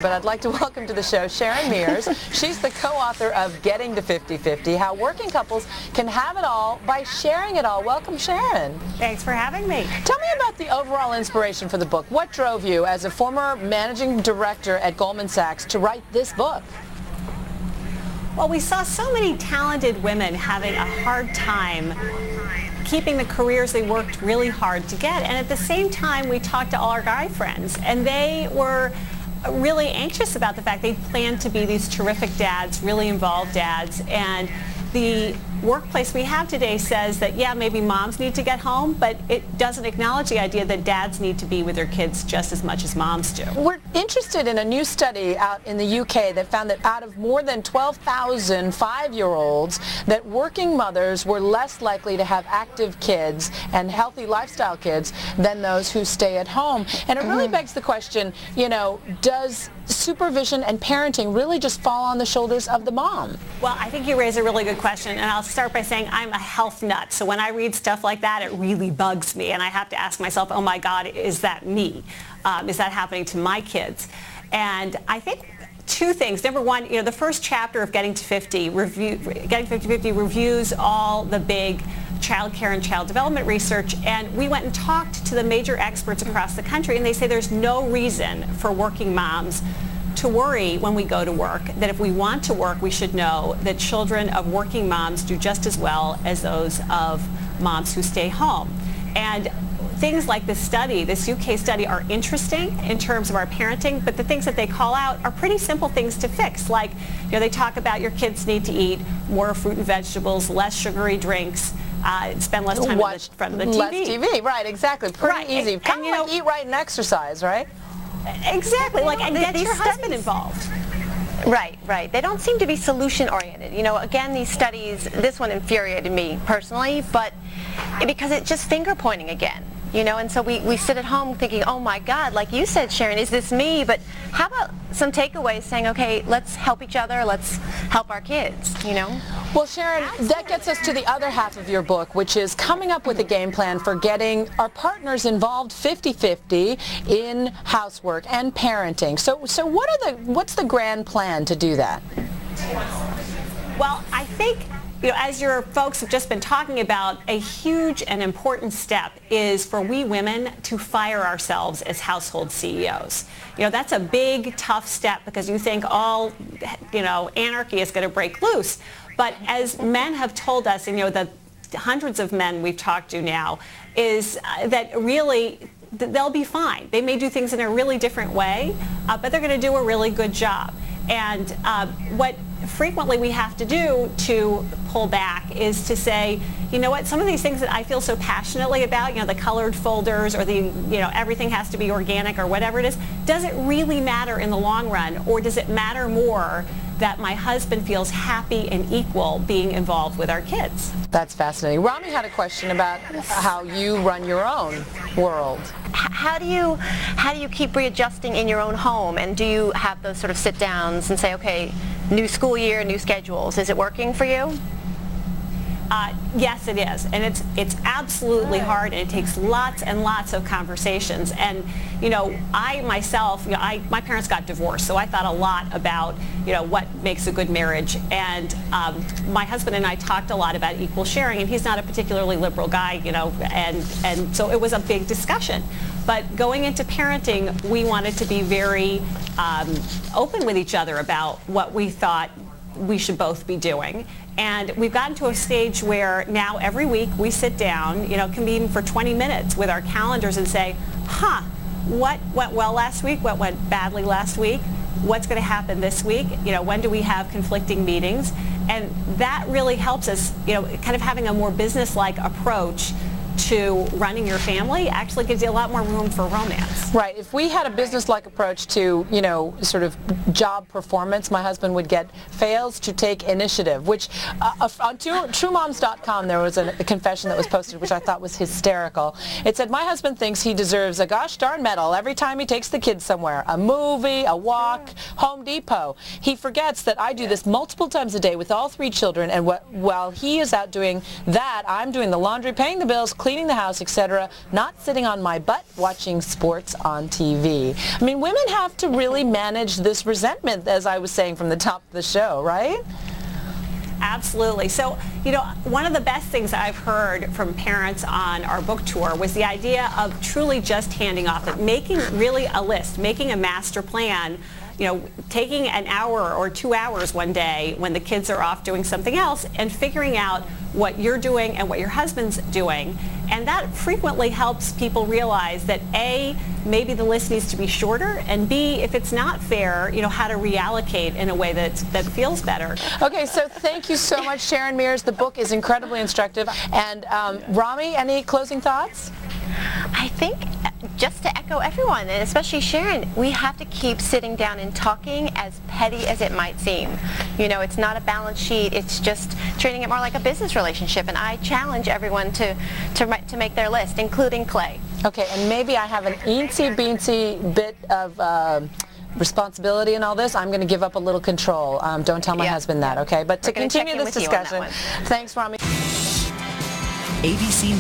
But I'd like to welcome to the show Sharon Meers. She's the co-author of Getting to 50-50, How Working Couples Can Have It All by Sharing It All. Welcome, Sharon. Thanks for having me. Tell me about the overall inspiration for the book. What drove you, as a former managing director at Goldman Sachs, to write this book? Well, we saw so many talented women having a hard time keeping the careers they worked really hard to get. And at the same time, we talked to all our guy friends, and they were really anxious about the fact they planned to be these terrific dads, really involved dads. And the workplace we have today says that, yeah, maybe moms need to get home, but it doesn't acknowledge the idea that dads need to be with their kids just as much as moms do. We're interested in a new study out in the UK that found that out of more than 12,000 5-year-olds, that working mothers were less likely to have active kids and healthy lifestyle kids than those who stay at home. And it really begs the question, you know, does supervision and parenting really just fall on the shoulders of the mom? Well, I think you raise a really good question, and I'll start by saying I'm a health nut. So when I read stuff like that, it really bugs me, and I have to ask myself, oh my God, is that me? Is that happening to my kids? And I think two things. Number one, you know, the first chapter of Getting to 50 reviews all the big child care and child development research, and we went and talked to the major experts across the country, and they say there's no reason for working moms to worry when we go to work, that if we want to work, we should know that children of working moms do just as well as those of moms who stay home. And things like this study, this UK study, are interesting in terms of our parenting, but the things that they call out are pretty simple things to fix. Like, you know, they talk about your kids need to eat more fruit and vegetables, less sugary drinks, spend less time in front of the TV. Less TV, right, exactly. Pretty easy. Kind of like eat right and exercise, right? Exactly, like, and get your husband involved. Right. They don't seem to be solution-oriented. You know, again, these studies, this one infuriated me personally, but because it's just finger-pointing again. You know, and so we sit at home thinking, oh my God, like you said, Sharon, is this me? But how about some takeaways saying, okay, let's help each other, let's help our kids, you know? Well, Sharon, that gets us to the other half of your book, which is coming up with a game plan for getting our partners involved 50-50 in housework and parenting. So what's the grand plan to do that? Well, I think, you know, as your folks have just been talking about, a huge and important step is for we women to fire ourselves as household CEOs. You know, that's a big, tough step because you think all, you know, anarchy is going to break loose. But as men have told us, and, you know, the hundreds of men we've talked to now, is that really they'll be fine. They may do things in a really different way, but they're going to do a really good job. And what frequently we have to do to pull back is to say, you know what, some of these things that I feel so passionately about, you know, the colored folders or the, you know, everything has to be organic or whatever it is, does it really matter in the long run, or does it matter more that my husband feels happy and equal being involved with our kids? That's fascinating. Rami had a question about how you run your own world. How do you keep readjusting in your own home, and do you have those sort of sit downs and say, okay, new school year, new schedules? Is it working for you? Yes, it is, and it's absolutely hard, and it takes lots and lots of conversations. And you know, I myself, you know, my parents got divorced, so I thought a lot about, you know, what makes a good marriage. And my husband and I talked a lot about equal sharing, and he's not a particularly liberal guy, you know, and so it was a big discussion. But going into parenting, we wanted to be very open with each other about what we thought we should both be doing. And we've gotten to a stage where now every week we sit down, you know, it can be even for 20 minutes with our calendars and say, what went well last week? What went badly last week? What's going to happen this week? You know, when do we have conflicting meetings? And that really helps us, you know, kind of having a more business-like approach to running your family actually gives you a lot more room for romance. Right. If we had a business-like approach to, you know, sort of job performance, my husband would get fails to take initiative, which on TrueMoms.com there was a confession that was posted which I thought was hysterical. It said, my husband thinks he deserves a gosh darn medal every time he takes the kids somewhere, a movie, a walk, Home Depot. He forgets that I do this multiple times a day with all 3 children, and while he is out doing that, I'm doing the laundry, paying the bills, cleaning the house, etc., not sitting on my butt watching sports on TV. I mean, women have to really manage this resentment, as I was saying from the top of the show, right? Absolutely. So, one of the best things I've heard from parents on our book tour was the idea of truly just handing off it, making really a list, making a master plan, taking an hour or 2 hours one day when the kids are off doing something else and figuring out what you're doing and what your husband's doing. And that frequently helps people realize that A, maybe the list needs to be shorter, and B, if it's not fair, how to reallocate in a way that feels better. Okay, so thank you so much, Sharon Meers. The book is incredibly instructive. And Rami, any closing thoughts? I think just to echo everyone, and especially Sharon, we have to keep sitting down and talking, as petty as it might seem. It's not a balance sheet. It's just treating it more like a business relationship. And I challenge everyone to make their list, including Clay. Okay, and maybe I have an eensy-beensy bit of responsibility in all this. I'm going to give up a little control. Don't tell my husband that, okay? But to continue this discussion, thanks, Rami. ABC